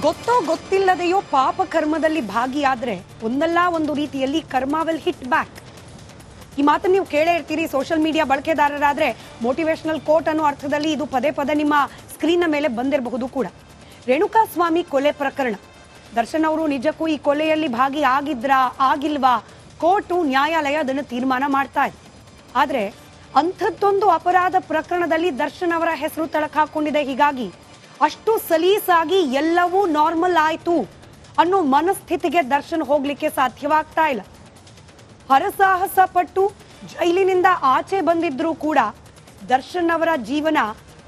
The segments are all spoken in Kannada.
ಗೊತ್ತೋ ಗೊತ್ತಿಲ್ಲದೆಯೋ ಪಾಪ ಕರ್ಮದಲ್ಲಿ ಭಾಗಿಯಾದ್ರೆ ಒಂದಲ್ಲ ಒಂದು ರೀತಿಯಲ್ಲಿ ಕರ್ಮ ವಿಲ್ ಹಿಟ್ ಬ್ಯಾಕ್. ಈ ಮಾತನ್ನು ನೀವು ಕೇಳೇ ಇರ್ತೀರಿ. ಸೋಷಿಯಲ್ ಮೀಡಿಯಾ ಬಳಕೆದಾರರಾದ್ರೆ ಮೋಟಿವೇಶನಲ್ ಕೋಟ್ ಅನ್ನೋ ಅರ್ಥದಲ್ಲಿ ಇದು ಪದೇ ಪದೇ ನಿಮ್ಮ ಸ್ಕ್ರೀನ್ ಮೇಲೆ ಬಂದಿರಬಹುದು ಕೂಡ. ರೇಣುಕಾಸ್ವಾಮಿ ಕೊಲೆ ಪ್ರಕರಣ, ದರ್ಶನ್ ಅವರು ನಿಜಕ್ಕೂ ಈ ಕೊಲೆಯಲ್ಲಿ ಭಾಗಿ ಆಗಿದ್ರಾ ಆಗಿಲ್ವಾ, ಕೋರ್ಟು ನ್ಯಾಯಾಲಯ ಅದನ್ನು ತೀರ್ಮಾನ ಮಾಡ್ತಾ ಇದೆ. ಆದರೆ ಅಂಥದ್ದೊಂದು ಅಪರಾಧ ಪ್ರಕರಣದಲ್ಲಿ ದರ್ಶನ್ ಅವರ ಹೆಸರು ತಳಕು ಹಾಕೊಂಡಿದೆ. ಹೀಗಾಗಿ ಅಷ್ಟು ಸಲೀಸಾಗಿ ಎಲ್ಲವೂ ನಾರ್ಮಲ್ ಆಯ್ತು ಅನ್ನೋ ಮನಸ್ಥಿತಿಗೆ ದರ್ಶನ್ ಹೋಗ್ಲಿಕ್ಕೆ ಸಾಧ್ಯವಾಗ್ತಾ ಇಲ್ಲ. ಹರಸಾಹಸ ಪಟ್ಟು ಜೈಲಿನಿಂದ ಆಚೆ ಬಂದಿದ್ರೂ ಕೂಡ ದರ್ಶನ್ ಅವರ ಜೀವನ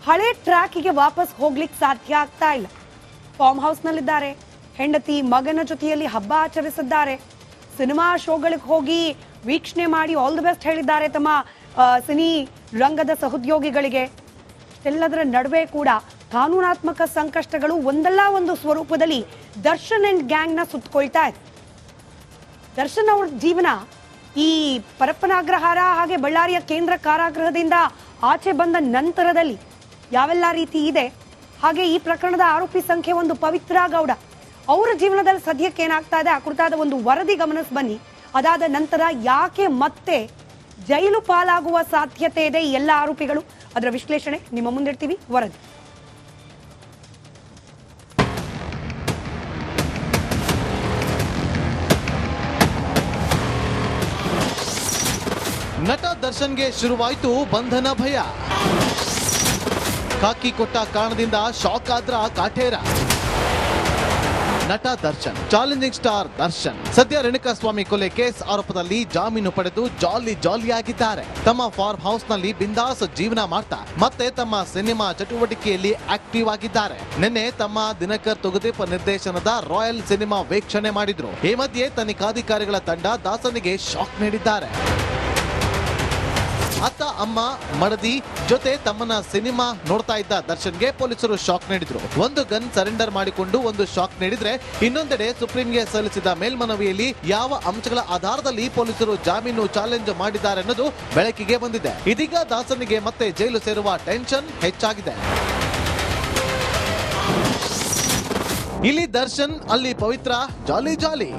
ಹಳೆ ಟ್ರ್ಯಾಕಿಗೆ ವಾಪಸ್ ಹೋಗ್ಲಿಕ್ಕೆ ಸಾಧ್ಯ ಆಗ್ತಾ ಇಲ್ಲ. ಫಾರ್ಮ್ ಹೌಸ್ನಲ್ಲಿದ್ದಾರೆ, ಹೆಂಡತಿ ಮಗನ ಜೊತೆಯಲ್ಲಿ ಹಬ್ಬ ಆಚರಿಸಿದ್ದಾರೆ, ಸಿನಿಮಾ ಶೋಗಳಿಗೆ ಹೋಗಿ ವೀಕ್ಷಣೆ ಮಾಡಿ ಆಲ್ ದಿ ಬೆಸ್ಟ್ ಹೇಳಿದ್ದಾರೆ ತಮ್ಮ ಸಿನಿ ರಂಗದ ಸಹೋದ್ಯೋಗಿಗಳಿಗೆ. ಎಲ್ಲದರ ನಡುವೆ ಕೂಡ ಕಾನೂನಾತ್ಮಕ ಸಂಕಷ್ಟಗಳು ಒಂದಲ್ಲ ಒಂದು ಸ್ವರೂಪದಲ್ಲಿ ದರ್ಶನ್ ಅಂಡ್ ಗ್ಯಾಂಗ್ನ ಸುತ್ತಕೊಳ್ತಾ ಇದೆ. ದರ್ಶನ್ ಅವ್ರ ಜೀವನ ಈ ಪರಪ್ಪನಾಗ್ರಹಾರ ಹಾಗೆ ಬಳ್ಳಾರಿಯ ಕೇಂದ್ರ ಕಾರಾಗೃಹದಿಂದ ಆಚೆ ಬಂದ ನಂತರದಲ್ಲಿ ಯಾವೆಲ್ಲ ರೀತಿ ಇದೆ, ಹಾಗೆ ಈ ಪ್ರಕರಣದ ಆರೋಪಿ ಸಂಖ್ಯೆ ಒಂದು ಪವಿತ್ರ ಗೌಡ ಅವರ ಜೀವನದಲ್ಲಿ ಸದ್ಯಕ್ಕೆ ಏನಾಗ್ತಾ ಇದೆ ಆ ಕುರಿತಾದ ಒಂದು ವರದಿ ಗಮನಿಸಿ ಬನ್ನಿ. ಅದಾದ ನಂತರ ಯಾಕೆ ಮತ್ತೆ ಜೈಲು ಪಾಲಾಗುವ ಸಾಧ್ಯತೆ ಇದೆ ಈ ಎಲ್ಲ ಆರೋಪಿಗಳು, ಅದರ ವಿಶ್ಲೇಷಣೆ ನಿಮ್ಮ ಮುಂದಿಡ್ತೀವಿ. ವರದಿ. ನಟ ದರ್ಶನ್ಗೆ ಶುರುವಾಯಿತು ಬಂಧನ ಭಯ. ಕಾಕಿ ಕೊಟ್ಟ ಕಾರಣದಿಂದ ಶಾಕ್ ಆದ್ರ ಕಾಟೇರ. ನಟ ದರ್ಶನ್, ಚಾಲೆಂಜಿಂಗ್ ಸ್ಟಾರ್ ದರ್ಶನ್ ಸದ್ಯ ರೇಣುಕಾಸ್ವಾಮಿ ಕೊಲೆ ಕೇಸ್ ಆರೋಪದಲ್ಲಿ ಜಾಮೀನು ಪಡೆದು ಜಾಲಿಯಾಗಿದ್ದಾರೆ. ತಮ್ಮ ಫಾರ್ಮ್ ಹೌಸ್ ನಲ್ಲಿ ಬಿಂದಾಸ್ ಜೀವನ ಮಾಡ್ತಾ ಮತ್ತೆ ತಮ್ಮ ಸಿನಿಮಾ ಚಟುವಟಿಕೆಯಲ್ಲಿ ಆಕ್ಟಿವ್ ಆಗಿದ್ದಾರೆ. ನಿನ್ನೆ ತಮ್ಮ ದಿನಕರ್ ತುಗದೀಪ್ ನಿರ್ದೇಶನದ ರಾಯಲ್ ಸಿನಿಮಾ ವೀಕ್ಷಣೆ ಮಾಡಿದ್ರು. ಈ ಮಧ್ಯೆ ತನಿಖಾಧಿಕಾರಿಗಳ ತಂಡ ದಾಸನಿಗೆ ಶಾಕ್ ನೀಡಿದ್ದಾರೆ. ಅತ್ತ ಅಮ್ಮ ಮಡದಿ ಜೊತೆ ತಮ್ಮನ ಸಿನಿಮಾ ನೋಡ್ತಾ ಇದ್ದ ದರ್ಶನ್ಗೆ ಪೊಲೀಸರು ಶಾಕ್ ನೀಡಿದ್ರು. ಒಂದು ಗನ್ ಸರೆಂಡರ್ ಮಾಡಿಕೊಂಡು ಒಂದು ಶಾಕ್ ನೀಡಿದ್ರೆ, ಇನ್ನೊಂದೆಡೆ ಸುಪ್ರೀಂಗೆ ಸಲ್ಲಿಸಿದ ಮೇಲ್ಮನವಿಯಲ್ಲಿ ಯಾವ ಅಂಶಗಳ ಆಧಾರದಲ್ಲಿ ಪೊಲೀಸರು ಜಾಮೀನು ಚಾಲೆಂಜ್ ಮಾಡಿದ್ದಾರೆ ಅನ್ನೋದು ಬೆಳಕಿಗೆ ಬಂದಿದೆ. ಇದೀಗ ದಾಸನಿಗೆ ಮತ್ತೆ ಜೈಲು ಸೇರುವ ಟೆನ್ಷನ್ ಹೆಚ್ಚಾಗಿದೆ. ಇಲ್ಲಿ ದರ್ಶನ್, ಅಲ್ಲಿ ಪವಿತ್ರ, ಜಾಲಿ.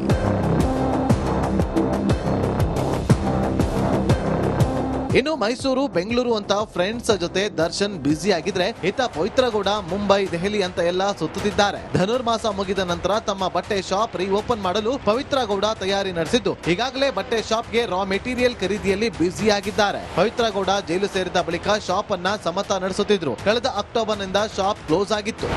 ಇನ್ನು ಮೈಸೂರು ಬೆಂಗಳೂರು ಅಂತ ಫ್ರೆಂಡ್ಸ್ ಜೊತೆ ದರ್ಶನ್ ಬ್ಯುಸಿ ಆಗಿದ್ರೆ, ಇತ್ತ ಪವಿತ್ರ ಗೌಡ ಮುಂಬೈ ದೆಹಲಿ ಅಂತ ಎಲ್ಲ ಸುತ್ತುತ್ತಿದ್ದಾರೆ. ಧನುರ್ಮಾಸ ಮುಗಿದ ನಂತರ ತಮ್ಮ ಬಟ್ಟೆ ಶಾಪ್ ಓಪನ್ ಮಾಡಲು ಪವಿತ್ರ ಗೌಡ ತಯಾರಿ ನಡೆಸಿದ್ದು, ಈಗಾಗಲೇ ಬಟ್ಟೆ ಶಾಪ್ಗೆ ರಾ ಮೆಟೀರಿಯಲ್ ಖರೀದಿಯಲ್ಲಿ ಬ್ಯುಸಿ ಆಗಿದ್ದಾರೆ. ಪವಿತ್ರ ಗೌಡ ಜೈಲು ಸೇರಿದ ಬಳಿಕ ಶಾಪ್ ಅನ್ನ ಸಮತ ನಡೆಸುತ್ತಿದ್ರು. ಕಳೆದ ಅಕ್ಟೋಬರ್ ನಿಂದ ಶಾಪ್ ಕ್ಲೋಸ್ ಆಗಿತ್ತು.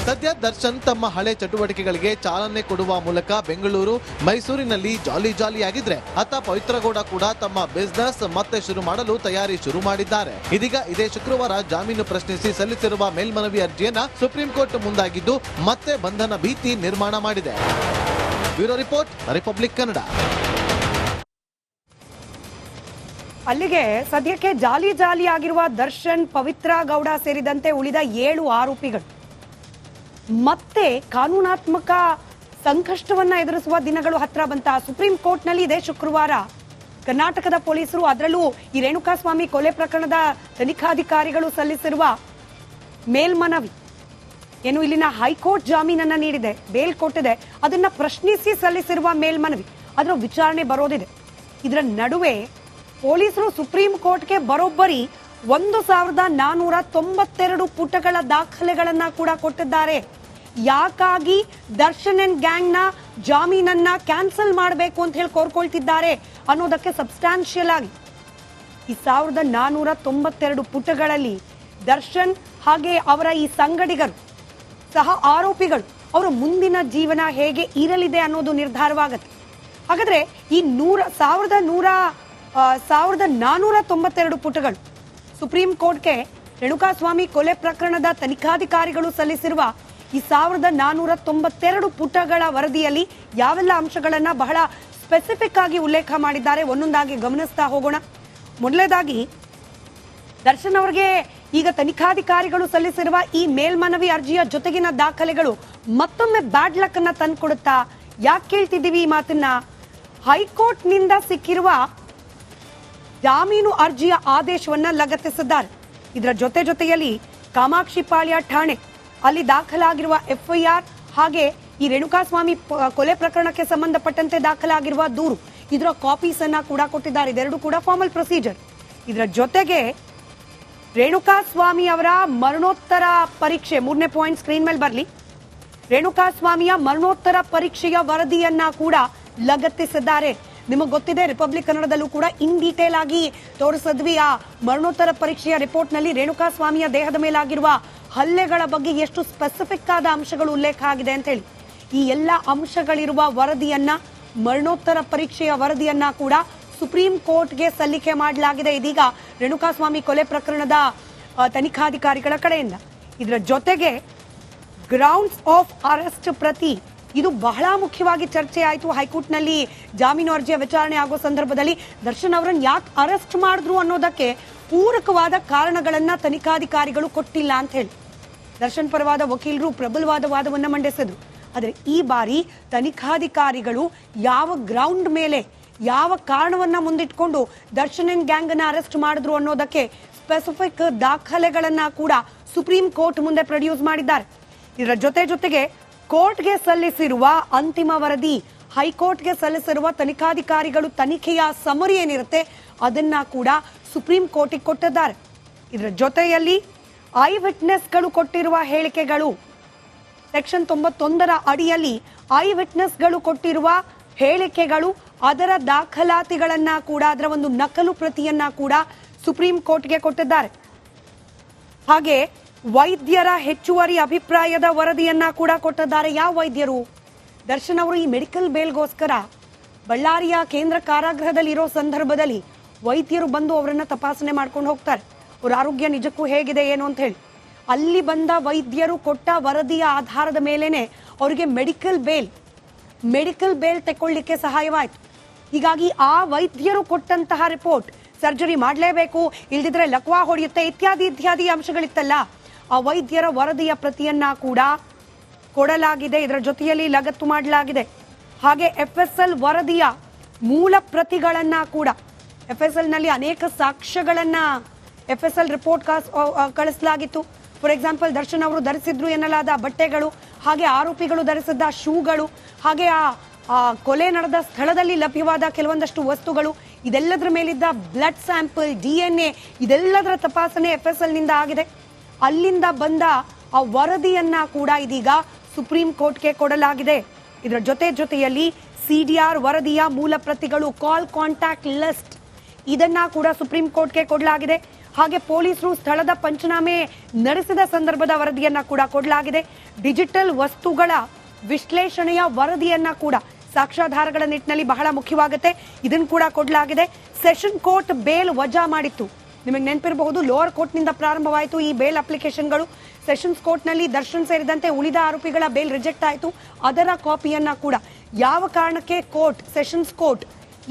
ಸದ್ಯ ದರ್ಶನ್ ತಮ್ಮ ಹಳೆ ಚಟುವಟಿಕೆಗಳಿಗೆ ಚಾಲನೆ ಕೊಡುವ ಮೂಲಕ ಬೆಂಗಳೂರು ಮೈಸೂರಿನಲ್ಲಿ ಜಾಲಿಯಾಗಿದ್ರೆ, ಅತ್ತ ಪವಿತ್ರ ಗೌಡ ಕೂಡ ತಮ್ಮ ಬಿಸಿನೆಸ್ ಮತ್ತೆ ಶುರು ಮಾಡಲು ತಯಾರಿ ಶುರು ಮಾಡಿದ್ದಾರೆ. ಇದೀಗ ಇದೇ ಶುಕ್ರವಾರ ಜಾಮೀನು ಪ್ರಶ್ನಿಸಿ ಸಲ್ಲಿಸಿರುವ ಮೇಲ್ಮನವಿ ಅರ್ಜಿಯನ್ನ ಸುಪ್ರೀಂ ಕೋರ್ಟ್ ಮುಂದಾಗಿದ್ದು ಮತ್ತೆ ಬಂಧನ ಭೀತಿ ನಿರ್ಮಾಣ ಮಾಡಿದೆ. Bureau report, republic Kannada. ಅಲ್ಲಿಗೆ ಸದ್ಯಕ್ಕೆ ಜಾಲಿ ಆಗಿರುವ ದರ್ಶನ್, ಪವಿತ್ರ ಗೌಡ ಸೇರಿದಂತೆ ಉಳಿದ 7 ಆರೋಪಿಗಳು ಮತ್ತೆ ಕಾನೂನಾತ್ಮಕ ಸಂಕಷ್ಟವನ್ನ ಎದುರಿಸುವ ದಿನಗಳು ಹತ್ರ ಬಂತ. ಸುಪ್ರೀಂ ಕೋರ್ಟ್ನಲ್ಲಿ ಇದೇ ಶುಕ್ರವಾರ ಕರ್ನಾಟಕದ ಪೊಲೀಸರು, ಅದರಲ್ಲೂ ಈ ರೇಣುಕಾಸ್ವಾಮಿ ಕೊಲೆ ಪ್ರಕರಣದ ತನಿಖಾಧಿಕಾರಿಗಳು ಸಲ್ಲಿಸಿರುವ ಮೇಲ್ಮನವಿ ಏನು ಇಲ್ಲಿನ ಹೈಕೋರ್ಟ್ ಜಾಮೀನನ್ನ ನೀಡಿದೆ, ಬೇಲ್ ಕೊಟ್ಟಿದೆ, ಅದನ್ನ ಪ್ರಶ್ನಿಸಿ ಸಲ್ಲಿಸಿರುವ ಮೇಲ್ಮನವಿ ಅದರ ವಿಚಾರಣೆ ಬರೋದಿದೆ. ಇದರ ನಡುವೆ ಪೊಲೀಸರು ಸುಪ್ರೀಂ ಕೋರ್ಟ್ಗೆ ಬರೋಬ್ಬರಿ 1492 ಪುಟಗಳ ದಾಖಲೆಗಳನ್ನ ಕೂಡ ಕೊಟ್ಟಿದ್ದಾರೆ. ಯಾಕಾಗಿ ದರ್ಶನ್ ಅಂಡ್ ಗ್ಯಾಂಗ್ ನ ಜಾಮೀನನ್ನ ಕ್ಯಾನ್ಸಲ್ ಮಾಡಬೇಕು ಅಂತ ಹೇಳಿ ಕೋರ್ಕೊಳ್ತಿದ್ದಾರೆ ಅನ್ನೋದಕ್ಕೆ ಸಬ್ಸ್ಟಾನ್ಷಿಯಲ್ ಆಗಿ ಈ 1492 ಪುಟಗಳಲ್ಲಿ ದರ್ಶನ್ ಹಾಗೆ ಅವರ ಈ ಸಂಗಡಿಗರು ಸಹ ಆರೋಪಿಗಳು ಅವರ ಮುಂದಿನ ಜೀವನ ಹೇಗೆ ಇರಲಿದೆ ಅನ್ನೋದು ನಿರ್ಧಾರವಾಗುತ್ತೆ. ಹಾಗಾದ್ರೆ ಈ 1492 ಪುಟಗಳು ಸುಪ್ರೀಂ ಕೋರ್ಟ್ಗೆ ರೇಣುಕಾಸ್ವಾಮಿ ಕೊಲೆ ಪ್ರಕರಣದ ತನಿಖಾಧಿಕಾರಿಗಳು ಸಲ್ಲಿಸಿರುವ ಈ 1492 ಪುಟಗಳ ವರದಿಯಲ್ಲಿ ಯಾವೆಲ್ಲ ಅಂಶಗಳನ್ನ ಬಹಳ ಸ್ಪೆಸಿಫಿಕ್ ಆಗಿ ಉಲ್ಲೇಖ ಮಾಡಿದ್ದಾರೆ ಒಂದೊಂದಾಗಿ ಗಮನಿಸ್ತಾ ಹೋಗೋಣ. ಮೊದಲನೇದಾಗಿ ದರ್ಶನ್ ಅವರಿಗೆ ಈಗ ತನಿಖಾಧಿಕಾರಿಗಳು ಸಲ್ಲಿಸಿರುವ ಈ ಮೇಲ್ಮನವಿ ಅರ್ಜಿಯ ಜೊತೆಗಿನ ದಾಖಲೆಗಳು ಮತ್ತೊಮ್ಮೆ ಬ್ಯಾಡ್ ಲಕ್ ಅನ್ನ ತಂದುಕೊಡುತ್ತಾ. ಯಾಕೆ ಕೇಳ್ತಿದ್ದೀವಿ ಈ ಮಾತನ್ನ? ಹೈಕೋರ್ಟ್ ನಿಂದ ಸಿಕ್ಕಿರುವ ಜಾಮೀನು ಅರ್ಜಿಯ ಆದೇಶವನ್ನ ಲಗತ್ತಿಸಿದ್ದಾರೆ. ಇದರ ಜೊತೆಯಲ್ಲಿ ಕಾಮಾಕ್ಷಿಪಾಳ್ಯ ಠಾಣೆ ಅಲ್ಲಿ ದಾಖಲಾಗಿರುವ FIR ಹಾಗೆ ಈ ರೇಣುಕಾಸ್ವಾಮಿ ಕೊಲೆ ಪ್ರಕರಣಕ್ಕೆ ಸಂಬಂಧಪಟ್ಟಂತೆ ದಾಖಲಾಗಿರುವ ದೂರು ಇದರ ಕಾಪೀಸ್ ಅನ್ನ ಕೂಡ ಕೊಟ್ಟಿದ್ದಾರೆ. ಇದೆರಡು ಕೂಡ ಫಾರ್ಮಲ್ ಪ್ರೊಸೀಜರ್. ಇದರ ಜೊತೆಗೆ ರೇಣುಕಾಸ್ವಾಮಿ ಅವರ ಮರಣೋತ್ತರ ಪರೀಕ್ಷೆ, 3ನೇ ಪಾಯಿಂಟ್ ಸ್ಕ್ರೀನ್ ಮೇಲೆ ಬರಲಿ, ರೇಣುಕಾಸ್ವಾಮಿಯ ಮರಣೋತ್ತರ ಪರೀಕ್ಷೆಯ ವರದಿಯನ್ನ ಕೂಡ ಲಗತ್ತಿಸಿದ್ದಾರೆ. ನಿಮಗೆ ಗೊತ್ತಿದೆ, ರಿಪಬ್ಲಿಕ್ ಕನ್ನಡದಲ್ಲೂ ಕೂಡ ಇನ್ ಡೀಟೇಲ್ ಆಗಿ ತೋರಿಸಿದ್ವಿ. ಆ ಮರಣೋತ್ತರ ಪರೀಕ್ಷೆಯ ರಿಪೋರ್ಟ್ ನಲ್ಲಿ ರೇಣುಕಾಸ್ವಾಮಿಯ ದೇಹದ ಮೇಲಾಗಿರುವ ಹಲ್ಲೆಗಳ ಬಗ್ಗೆ ಎಷ್ಟು ಸ್ಪೆಸಿಫಿಕ್ ಆದ ಅಂಶಗಳು ಉಲ್ಲೇಖ ಆಗಿದೆ ಅಂತ ಹೇಳಿ. ಈ ಎಲ್ಲ ಅಂಶಗಳಿರುವ ವರದಿಯನ್ನ, ಮರಣೋತ್ತರ ಪರೀಕ್ಷೆಯ ವರದಿಯನ್ನ ಕೂಡ ಸುಪ್ರೀಂ ಕೋರ್ಟ್ಗೆ ಸಲ್ಲಿಕೆ ಮಾಡಲಾಗಿದೆ ಇದೀಗ ರೇಣುಕಾಸ್ವಾಮಿ ಕೊಲೆ ಪ್ರಕರಣದ ತನಿಖಾಧಿಕಾರಿಗಳ ಕಡೆಯಿಂದ. ಇದರ ಜೊತೆಗೆ ಗ್ರೌಂಡ್ಸ್ ಆಫ್ ಅರೆಸ್ಟ್ ಪ್ರತಿ, ಇದು ಬಹಳ ಮುಖ್ಯವಾಗಿ ಚರ್ಚೆ ಆಯಿತು ಹೈಕೋರ್ಟ್ನಲ್ಲಿ. ಜಾಮೀನು ಅರ್ಜಿಯ ವಿಚಾರಣೆ ಆಗೋ ಸಂದರ್ಭದಲ್ಲಿ ದರ್ಶನ್ ಅವರನ್ನು ಯಾಕೆ ಅರೆಸ್ಟ್ ಮಾಡಿದ್ರು ಅನ್ನೋದಕ್ಕೆ ಪೂರಕವಾದ ಕಾರಣಗಳನ್ನ ತನಿಖಾಧಿಕಾರಿಗಳು ಕೊಟ್ಟಿಲ್ಲ ಅಂತ ಹೇಳಿ ದರ್ಶನ್ ಪರವಾದ ವಕೀಲರು ಪ್ರಬಲವಾದ ವಾದವನ್ನ ಮಂಡಿಸಿದ್ರು. ಆದರೆ ಈ ಬಾರಿ ತನಿಖಾಧಿಕಾರಿಗಳು ಯಾವ ಗ್ರೌಂಡ್ ಮೇಲೆ, ಯಾವ ಕಾರಣವನ್ನ ಮುಂದಿಟ್ಕೊಂಡು ದರ್ಶನ್ ಅಂಡ್ ಗ್ಯಾಂಗ್ ಅನ್ನ ಅರೆಸ್ಟ್ ಮಾಡಿದ್ರು ಅನ್ನೋದಕ್ಕೆ ಸ್ಪೆಸಿಫಿಕ್ ದಾಖಲೆಗಳನ್ನ ಕೂಡ ಸುಪ್ರೀಂ ಕೋರ್ಟ್ ಮುಂದೆ ಪ್ರೊಡ್ಯೂಸ್ ಮಾಡಿದ್ದಾರೆ. ಇದರ ಜೊತೆಗೆ ಕೋರ್ಟ್ಗೆ ಸಲ್ಲಿಸಿರುವ ಅಂತಿಮ ವರದಿ, ಹೈಕೋರ್ಟ್ಗೆ ಸಲ್ಲಿಸಿರುವ ತನಿಖಾಧಿಕಾರಿಗಳು ತನಿಖೆಯ ಸಮರಿ ಏನಿರುತ್ತೆ ಅದನ್ನ ಕೂಡ ಸುಪ್ರೀಂ ಕೋರ್ಟಿಗೆ ಕೊಟ್ಟಿದ್ದಾರೆ. ಇದರ ಜೊತೆಯಲ್ಲಿ ಐ ವಿಟ್ನೆಸ್ಗಳು ಕೊಟ್ಟಿರುವ ಹೇಳಿಕೆಗಳು, ಸೆಕ್ಷನ್ 91ರ ಅಡಿಯಲ್ಲಿ ಐ ವಿಟ್ನೆಸ್ಗಳು ಕೊಟ್ಟಿರುವ ಹೇಳಿಕೆಗಳು, ಅದರ ದಾಖಲಾತಿಗಳನ್ನ ಕೂಡ, ಅದರ ಒಂದು ನಕಲು ಪ್ರತಿಯನ್ನ ಕೂಡ ಸುಪ್ರೀಂ ಕೋರ್ಟ್ಗೆ ಕೊಟ್ಟಿದ್ದಾರೆ. ಹಾಗೆ ವೈದ್ಯರ ಹೆಚ್ಚುವರಿ ಅಭಿಪ್ರಾಯದ ವರದಿಯನ್ನ ಕೂಡ ಕೊಟ್ಟಿದ್ದಾರೆ. ಯಾವ ವೈದ್ಯರು? ದರ್ಶನ್ ಅವರು ಈ ಮೆಡಿಕಲ್ ಬೇಲ್ಗೋಸ್ಕರ ಬಳ್ಳಾರಿಯ ಕೇಂದ್ರ ಕಾರಾಗೃಹದಲ್ಲಿ ಇರೋ ಸಂದರ್ಭದಲ್ಲಿ ವೈದ್ಯರು ಬಂದು ಅವರನ್ನ ತಪಾಸಣೆ ಮಾಡ್ಕೊಂಡು ಹೋಗ್ತಾರೆ, ಅವ್ರ ಆರೋಗ್ಯ ನಿಜಕ್ಕೂ ಹೇಗಿದೆ ಏನು ಅಂತ ಹೇಳಿ. ಅಲ್ಲಿ ಬಂದ ವೈದ್ಯರು ಕೊಟ್ಟ ವರದಿಯ ಆಧಾರದ ಮೇಲೇನೆ ಅವರಿಗೆ ಮೆಡಿಕಲ್ ಬೇಲ್ ತಗೊಳ್ಳಿಕ್ಕೆ ಸಹಾಯವಾಯಿತು. ಹೀಗಾಗಿ ಆ ವೈದ್ಯರು ಕೊಟ್ಟಂತಹ ರಿಪೋರ್ಟ್, ಸರ್ಜರಿ ಮಾಡಲೇಬೇಕು, ಇಲ್ದಿದ್ರೆ ಲಕ್ವಾ ಹೊಡೆಯುತ್ತೆ, ಇತ್ಯಾದಿ ಅಂಶಗಳಿತ್ತಲ್ಲ, ಆ ವೈದ್ಯರ ವರದಿಯ ಪ್ರತಿಯನ್ನ ಕೂಡ ಕೊಡಲಾಗಿದೆ. ಇದರ ಜೊತೆಯಲ್ಲಿ ಲಗತ್ತು ಮಾಡಲಾಗಿದೆ. ಹಾಗೆ FSL ವರದಿಯ ಮೂಲ ಪ್ರತಿಗಳನ್ನ ಕೂಡ, FSL ನಲ್ಲಿ ಅನೇಕ ಸಾಕ್ಷ್ಯಗಳನ್ನ FSL ರಿಪೋರ್ಟ್ ಕಳಿಸಲಾಗಿತ್ತು. ಫಾರ್ ಎಕ್ಸಾಂಪಲ್, ದರ್ಶನ್ ಅವರು ಧರಿಸಿದ್ರು ಎನ್ನಲಾದ ಬಟ್ಟೆಗಳು, ಹಾಗೆ ಆರೋಪಿಗಳು ಧರಿಸಿದ್ದ ಶೂಗಳು, ಹಾಗೆ ಆ ಕೊಲೆ ನಡೆದ ಸ್ಥಳದಲ್ಲಿ ಲಭ್ಯವಾದ ಕೆಲವೊಂದಷ್ಟು ವಸ್ತುಗಳು, ಇದೆಲ್ಲದರ ಮೇಲಿದ್ದ ಬ್ಲಡ್ ಸ್ಯಾಂಪಲ್, DNA, ಇದೆಲ್ಲದರ ತಪಾಸಣೆ FSL ನಿಂದ ಆಗಿದೆ. ಅಲ್ಲಿಂದ ಬಂದ ಆ ವರದಿಯನ್ನ ಕೂಡ ಇದೀಗ ಸುಪ್ರೀಂ ಕೋರ್ಟ್ಗೆ ಕೊಡಲಾಗಿದೆ. ಇದರ ಜೊತೆಯಲ್ಲಿ CDR ವರದಿಯ ಮೂಲ ಪ್ರತಿಗಳು, ಕಾಲ್ ಕಾಂಟ್ಯಾಕ್ಟ್ ಲಿಸ್ಟ್, ಇದನ್ನ ಕೂಡ ಸುಪ್ರೀಂ ಕೋರ್ಟ್ಗೆ ಕೊಡಲಾಗಿದೆ. ಹಾಗೆ ಪೊಲೀಸರು ಸ್ಥಳದ ಪಂಚನಾಮೆ ನಡೆಸಿದ ಸಂದರ್ಭದ ವರದಿಯನ್ನ ಕೂಡ ಕೊಡಲಾಗಿದೆ. ಡಿಜಿಟಲ್ ವಸ್ತುಗಳ ವಿಶ್ಲೇಷಣೆಯ ವರದಿಯನ್ನ ಕೂಡ, ಸಾಕ್ಷ್ಯಾಧಾರಗಳ ನಿಟ್ಟಿನಲ್ಲಿ ಬಹಳ ಮುಖ್ಯವಾಗುತ್ತೆ, ಇದನ್ನು ಕೂಡ ಕೊಡಲಾಗಿದೆ. ಸೆಷನ್ ಕೋರ್ಟ್ ಬೇಲ್ ವಜಾ ಮಾಡಿತ್ತು. ನಿಮಗೆ ನೆನಪಿರಬಹುದು, ಲೋವರ್ ಕೋರ್ಟ್ನಿಂದ ಪ್ರಾರಂಭವಾಯಿತು ಈ ಬೇಲ್ ಅಪ್ಲಿಕೇಶನ್ಗಳು. ಸೆಷನ್ಸ್ ಕೋರ್ಟ್ನಲ್ಲಿ ದರ್ಶನ್ ಸೇರಿದಂತೆ ಉಳಿದ ಆರೋಪಿಗಳ ಬೇಲ್ ರಿಜೆಕ್ಟ್ ಆಯಿತು. ಅದರ ಕಾಪಿಯನ್ನ ಕೂಡ ಯಾವ ಕಾರಣಕ್ಕೆ ಸೆಷನ್ಸ್ ಕೋರ್ಟ್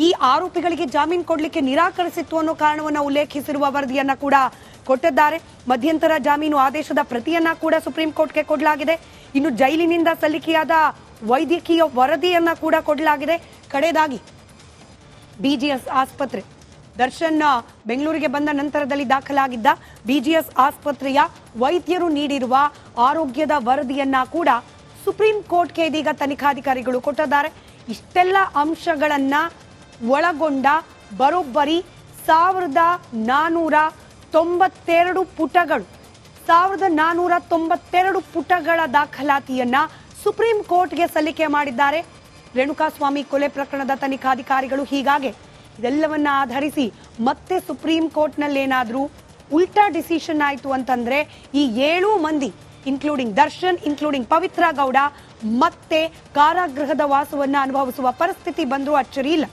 ಈ ಆರೋಪಿಗಳಿಗೆ ಜಾಮೀನು ಕೊಡಲಿಕ್ಕೆ ನಿರಾಕರಿಸಿತ್ತು ಅನ್ನೋ ಕಾರಣವನ್ನು ಉಲ್ಲೇಖಿಸಿರುವ ವರದಿಯನ್ನ ಕೂಡ ಕೊಟ್ಟಿದ್ದಾರೆ. ಮಧ್ಯಂತರ ಜಾಮೀನು ಆದೇಶದ ಪ್ರತಿಯನ್ನ ಕೂಡ ಸುಪ್ರೀಂ ಕೋರ್ಟ್ಗೆ ಕೊಡಲಾಗಿದೆ. ಇನ್ನು ಜೈಲಿನಿಂದ ಸಲ್ಲಿಕೆಯಾದ ವೈದ್ಯಕೀಯ ವರದಿಯನ್ನ ಕೂಡ ಕೊಡಲಾಗಿದೆ. ಕಡೆಯದಾಗಿ BGS ಆಸ್ಪತ್ರೆ, ದರ್ಶನ್ ಬೆಂಗಳೂರಿಗೆ ಬಂದ ನಂತರದಲ್ಲಿ ದಾಖಲಾಗಿದ್ದ BGS ಆಸ್ಪತ್ರೆಯ ವೈದ್ಯರು ನೀಡಿರುವ ಆರೋಗ್ಯದ ವರದಿಯನ್ನ ಕೂಡ ಸುಪ್ರೀಂ ಕೋರ್ಟ್ಗೆ ಇದೀಗ ತನಿಖಾಧಿಕಾರಿಗಳು ಕೊಟ್ಟಿದ್ದಾರೆ. ಇಷ್ಟೆಲ್ಲ ಅಂಶಗಳನ್ನ ಒಳಗೊಂಡ ಬರೋಬ್ಬರಿ 1492 ಪುಟಗಳು, 1492 ಪುಟಗಳ ದಾಖಲಾತಿಯನ್ನ ಸುಪ್ರೀಂ ಕೋರ್ಟ್ಗೆ ಸಲ್ಲಿಕೆ ಮಾಡಿದ್ದಾರೆ ರೇಣುಕಾಸ್ವಾಮಿ ಕೊಲೆ ಪ್ರಕರಣದ ತನಿಖಾಧಿಕಾರಿಗಳು. ಹೀಗಾಗಿ ಇದೆಲ್ಲವನ್ನ ಆಧರಿಸಿ ಮತ್ತೆ ಸುಪ್ರೀಂ ಕೋರ್ಟ್ನಲ್ಲೇನಾದ್ರೂ ಉಲ್ಟಾ ಡಿಸಿಷನ್ ಆಯಿತು ಅಂತಂದ್ರೆ ಈ 7 ಮಂದಿ, ಇನ್ಕ್ಲೂಡಿಂಗ್ ದರ್ಶನ್, ಇನ್ಕ್ಲೂಡಿಂಗ್ ಪವಿತ್ರ ಗೌಡ, ಮತ್ತೆ ಕಾರಾಗೃಹದ ವಾಸವನ್ನ ಅನುಭವಿಸುವ ಪರಿಸ್ಥಿತಿ ಬಂದರೂ ಅಚ್ಚರಿ ಇಲ್ಲ.